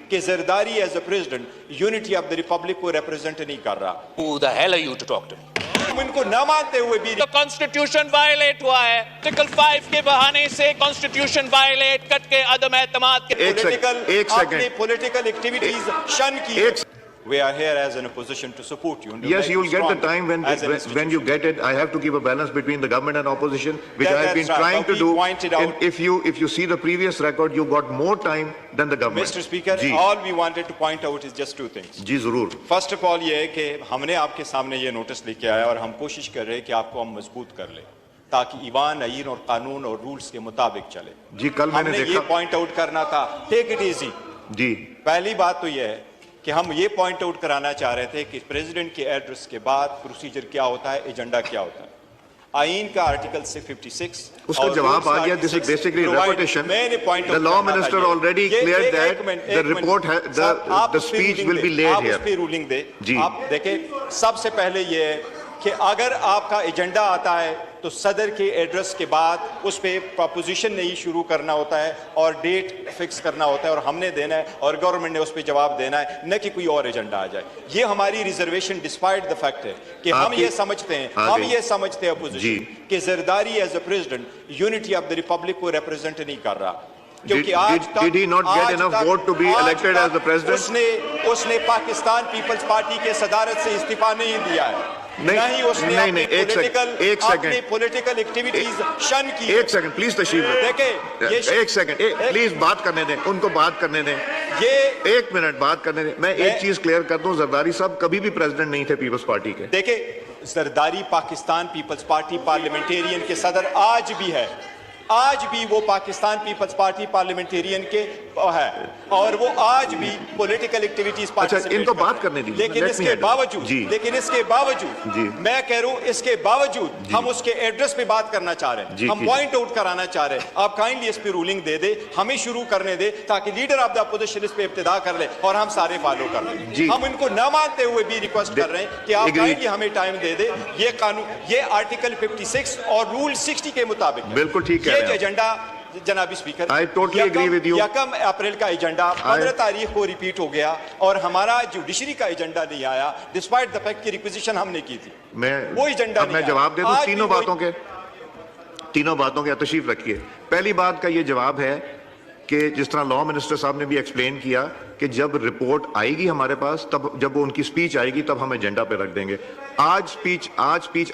کہ Zardari as a president unity of the republic کو represent نہیں کر رہا. Who the hell are you to talk to me? ہم ان کو نہ مانتے ہوئے بھی کانسٹیٹیوشن وائلیٹ ہوا ہے. آرٹیکل 5 کے بہانے سے کانسٹیٹیوشن وائلیٹ کٹ کے عدم اعتماد کے پولیٹیکل ایکٹیویٹیز شن کی. We are here as an opposition to support you. Yes, you will get the time when you get it. I have to give a balance between the government and opposition, which I have been trying to do. And if you see the previous record, you got more time than the government. Mr. Speaker, all we wanted to point out is just two things. جی ضرور. First of all یہ ہے کہ ہم نے آپ کے سامنے یہ نوٹس لے کے آیا اور ہم کوشش کر رہے ہیں کہ آپ کو ہم مضبوط کر لیں تاکہ ایوان آئین اور قانون اور رولز کے مطابق چلے. جی کل میں نے دیکھا یہ پوائنٹ آؤٹ کرنا تھا. Take it easy. جی پہلی بات تو یہ ہے کہ ہم یہ پوائنٹ آؤٹ کرانا چاہ رہے تھے کہ پریزیڈنٹ کے ایڈریس کے بعد پروسیجر کیا ہوتا ہے, ایجنڈا کیا ہوتا ہے. آئین کا آرٹیکل 56 اس کا جواب آ گیا. This is basically repetition. The law minister already cleared that the report, the speech will be laid here. آپ اس پہ رولنگ دے. آپ دیکھیں سب سے پہلے یہ ہے کہ اگر آپ کا ایجنڈا آتا ہے تو صدر کے ایڈریس کے بعد اس پہ پروپوزیشن نہیں شروع کرنا ہوتا ہے اور ڈیٹ فکس کرنا ہوتا ہے اور ہم نے دینا ہے اور گورنمنٹ نے اس پہ جواب دینا ہے, نہ کہ کوئی اور ایجنڈا آ جائے. یہ ہماری ریزرویشن ڈسپائٹ دا فیکٹ ہے کہ ہم یہ سمجھتے ہیں اپوزیشن کہ Zardari as a president unity of the republic کو ریپرزینٹ نہیں کر رہا. کیونکہ آج did he not get enough vote to be elected as the president? اس نے پاکستان پیپلز پارٹی کے صدارت سے استعفیٰ نہیں دیا ہے. نہیں ایک پولیٹیکل ایکٹیویٹیز شن کی. ایک سیکنڈ پلیز تشریف دیکھیں. ایک سیکنڈ پلیز بات کرنے دیں, ان کو بات کرنے دیں. یہ 1 منٹ بات کرنے دیں. میں ایک چیز کلیئر کر دوں, زرداری صاحب کبھی بھی پریزیڈنٹ نہیں تھے پیپلز پارٹی کے. دیکھیں Zardari Pakistan Peoples Party Parliamentarian کے صدر آج بھی ہے. آج بھی وہ پاکستان پیپلز پارٹی پارلیمنٹیرین کے ہے اور وہ آج بھی پولیٹیکل ایکٹیویٹیز پارٹیسپیٹ. ان کو بات کرنے دیجیے. لیکن اس کے باوجود میں کہہ رہا ہوں اس کے باوجود ہم اس کے ایڈریس پہ بات کرنا چاہ رہے ہیں. ہم پوائنٹ آؤٹ کرانا چاہ رہے ہیں. آپ کائنڈلی اس پہ رولنگ دے دے, ہمیں شروع کرنے دے تاکہ لیڈر آف دا اپوزیشن اس پہ ابتدا کر لے اور ہم سارے فالو کر لیں. ہم ان کو نہ مانتے ہوئے بھی ریکویسٹ کر رہے ہیں کہ آپ کائنڈلی ہمیں ٹائم دے دے. یہ قانون, یہ آرٹیکل 56 اور رول 60 کے مطابق بالکل ٹھیک ہے. یہ ایجنڈا جناب speaker, I totally agree with you. 1 April کا ایجنڈا 15 تاریخ کو ریپیٹ ہو گیا اور ہمارا جوڈیشری کا ایجنڈا نہیں آیا ڈسپائٹ دا فیکٹ کی ریکویزیشن ہم نے کی تھی. وہ ایجنڈا میں جواب دے دوں تینوں باتوں کے. تشریف رکھیے. پہلی بات کا یہ جواب ہے کہ جس طرح لاء منسٹر صاحب نے بھی ایکسپلین کیا کہ جب رپورٹ آئے گی ہمارے پاس, تب جب ان کی سپیچ آئے گی تب ہم ایجنڈا پہ رکھ دیں گے. آج سپیچ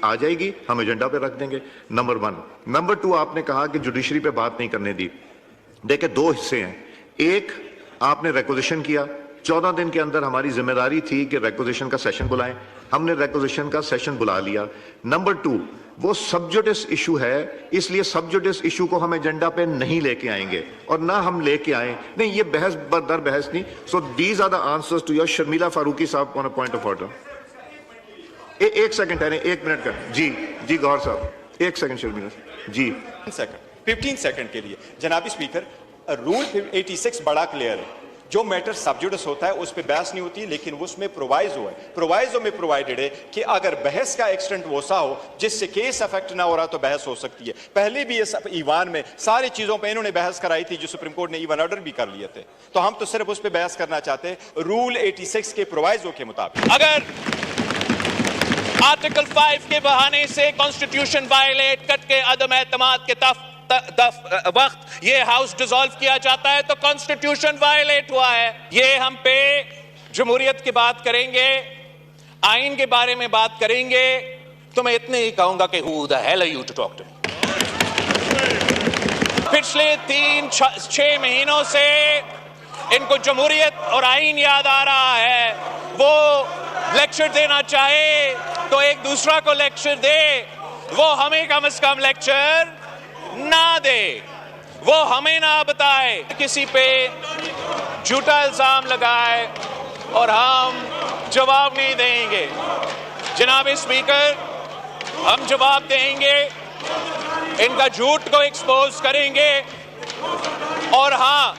آ جائے گی, ہم ایجنڈا پہ رکھ دیں گے. نمبر 1. نمبر 2, آپ نے کہا کہ جوڈیشری پہ بات نہیں کرنے دی. دیکھیں 2 حصے ہیں. ایک, آپ نے ریکوزیشن کیا. 14 دن کے اندر ہماری ذمہ داری تھی کہ ریکوزیشن کا سیشن بلائیں. ہم نے ریکوزیشن کا سیشن بلا لیا. نمبر 2, وہ سب جوڈس ایشو ہے, اس لیے سب جوڈس ایشو کو ہم ایجنڈا پہ نہیں لے کے آئیں گے اور نہ ہم لے کے آئیں. نہیں, یہ بحث در بحث نہیں. So these are the answers to your. Sharmila Farooqi صاحب on a point of order. ایک سیکنڈ ٹھہریں, 1 منٹ کا. جی گوھر صاحب 1 سیکنڈ. شرمیلا جی 15 سیکنڈ کے لیے. جناب اسپیکر, رول 86 بڑا کلیئر ہے. جو میٹر سب جوڈس ہوتا ہے اس پہ بحث نہیں ہوتی, لیکن اس میں پرووائزو ہے. پرووائزو میں پرووائڈڈ ہے کہ اگر بحث کا ایکسٹینٹ وسا ہو جس سے کیس افیکٹ نہ ہو رہا تو بحث ہو سکتی ہے. پہلے بھی اس ایوان میں ساری چیزوں پہ انہوں نے بحث کرائی تھی جو سپریم کورٹ نے ایون آرڈر بھی کر لیے تھے. تو ہم تو صرف اس پہ بحث کرنا چاہتے ہیں رول 86 کے پرووائزو کے مطابق. اگر آرٹیکل 5 کے بہانے سے کانسٹیٹیوشن وائلیٹ کٹ کے عدم اعتماد کے وقت یہ ہاؤس ڈیزالو کیا جاتا ہے تو کانسٹیٹیوشن وائلیٹ ہوا ہے. یہ ہم پہ جمہوریت کی بات کریں گے, آئین کے بارے میں بات کریں گے, تو میں اتنے ہی کہوں گا کہ who the hell are you to talk to me. پچھلے 3-6 مہینوں سے ان کو جمہوریت اور آئین یاد آ رہا ہے. وہ لیکچر دینا چاہے تو ایک دوسرا کو لیکچر دے, وہ ہمیں کم از کم لیکچر نہ دے, وہ ہمیں نہ بتائے, کسی پہ جھوٹا الزام لگائے اور ہم جواب نہیں دیں گے. جناب اسپیکر, ہم جواب دیں گے, ان کا جھوٹ کو ایکسپوز کریں گے. اور ہاں,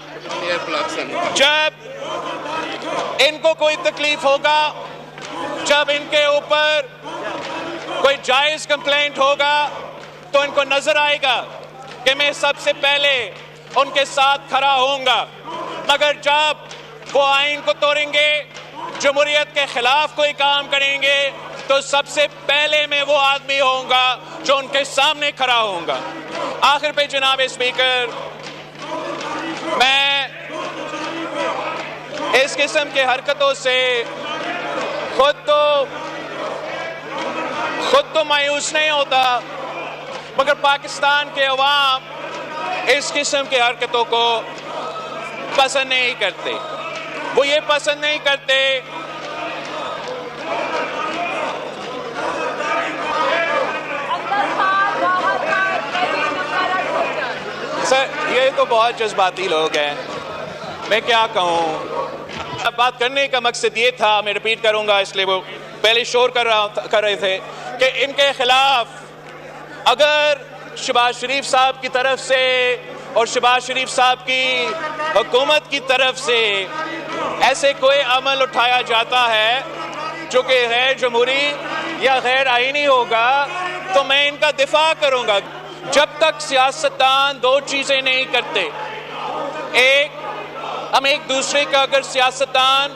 جب ان کو کوئی تکلیف ہوگا, جب ان کے اوپر کوئی جائز کمپلینٹ ہوگا, تو ان کو نظر آئے گا کہ میں سب سے پہلے ان کے ساتھ کھڑا ہوں گا. مگر جب وہ آئین کو توڑیں گے, جمہوریت کے خلاف کوئی کام کریں گے, تو سب سے پہلے میں وہ آدمی ہوں گا جو ان کے سامنے کھڑا ہوں گا. آخر پہ جناب اسپیکر, میں اس قسم کے حرکتوں سے خود تو مایوس نہیں ہوتا, مگر پاکستان کے عوام اس قسم کے حرکتوں کو پسند نہیں کرتے. وہ یہ پسند نہیں کرتے سر, یہ تو بہت جذباتی لوگ ہیں, میں کیا کہوں. بات کرنے کا مقصد یہ تھا, میں ریپیٹ کروں گا اس لیے وہ پہلے شور کر رہے تھے, کہ ان کے خلاف اگر شہباز شریف صاحب کی طرف سے اور شہباز شریف صاحب کی حکومت کی طرف سے ایسے کوئی عمل اٹھایا جاتا ہے جو کہ غیر جمہوری یا غیر آئینی ہوگا, تو میں ان کا دفاع کروں گا. جب تک سیاستدان دو چیزیں نہیں کرتے, ایک, ہم ایک دوسرے کا اگر سیاستدان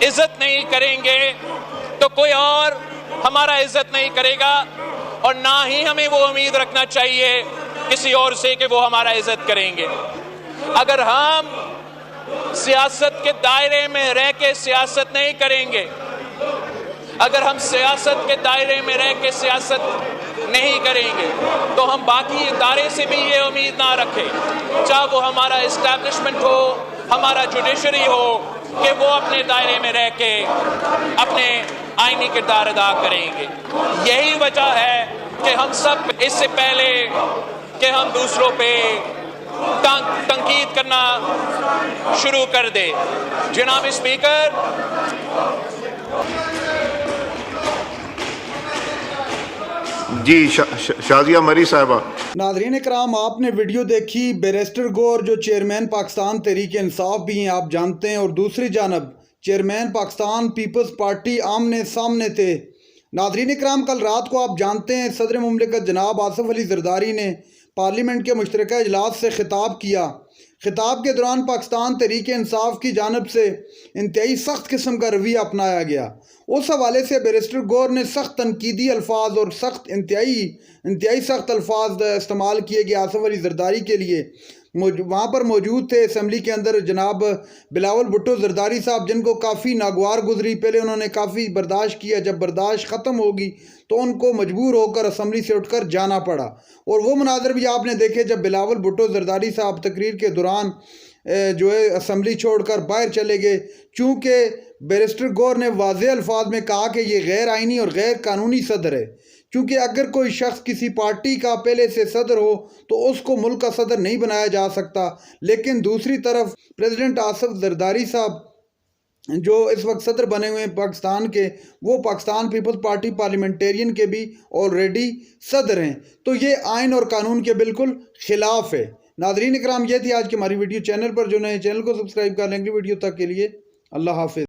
عزت نہیں کریں گے تو کوئی اور ہمارا عزت نہیں کرے گا, اور نہ ہی ہمیں وہ امید رکھنا چاہیے کسی اور سے کہ وہ ہمارا عزت کریں گے. اگر ہم سیاست کے دائرے میں رہ کے سیاست نہیں کریں گے, اگر ہم سیاست کے دائرے میں رہ کے سیاست نہیں کریں گے, تو ہم باقی ادارے سے بھی یہ امید نہ رکھیں, چاہے وہ ہمارا اسٹیبلشمنٹ ہو, ہمارا جوڈیشری ہو, کہ وہ اپنے دائرے میں رہ کے اپنے آئینی کردار ادا کریں گے. یہی وجہ ہے کہ ہم سب اس سے پہلے کہ ہم دوسروں پہ تنقید کرنا شروع کر دیں, جناب اسپیکر, جی شازیہ مری صاحبہ. ناظرین کرام, آپ نے ویڈیو دیکھی. بیرسٹر گور جو چیئرمین پاکستان تحریک انصاف بھی ہیں, آپ جانتے ہیں, اور دوسری جانب چیئرمین پاکستان پیپلز پارٹی آمنے سامنے تھے. ناظرین کرام, کل رات کو آپ جانتے ہیں صدر مملکت جناب آصف علی زرداری نے پارلیمنٹ کے مشترکہ اجلاس سے خطاب کیا. خطاب کے دوران پاکستان تحریک انصاف کی جانب سے انتہائی سخت قسم کا رویہ اپنایا گیا. اس حوالے سے بیرسٹر گور نے سخت تنقیدی الفاظ اور انتہائی سخت الفاظ استعمال کیے گئے آصف علی زرداری کے لیے. وہاں پر موجود تھے اسمبلی کے اندر جناب بلاول بھٹو زرداری صاحب, جن کو کافی ناگوار گزری. پہلے انہوں نے کافی برداشت کیا, جب برداشت ختم ہوگی تو ان کو مجبور ہو کر اسمبلی سے اٹھ کر جانا پڑا. اور وہ مناظر بھی آپ نے دیکھے جب بلاول بھٹو زرداری صاحب تقریر کے دوران جو ہے اسمبلی چھوڑ کر باہر چلے گئے, چونکہ بیرسٹر گور نے واضح الفاظ میں کہا کہ یہ غیر آئینی اور غیر قانونی صدر ہے. کیونکہ اگر کوئی شخص کسی پارٹی کا پہلے سے صدر ہو تو اس کو ملک کا صدر نہیں بنایا جا سکتا, لیکن دوسری طرف پریزیڈنٹ آصف زرداری صاحب جو اس وقت صدر بنے ہوئے ہیں پاکستان کے, وہ پاکستان پیپلز پارٹی پارلیمنٹیرین کے بھی آلریڈی صدر ہیں. تو یہ آئین اور قانون کے بالکل خلاف ہے. ناظرین اکرام, یہ تھی آج کی ہماری ویڈیو. چینل پر جو نئے چینل کو سبسکرائب کر لیں گے. ویڈیو تک کے لیے اللہ حافظ.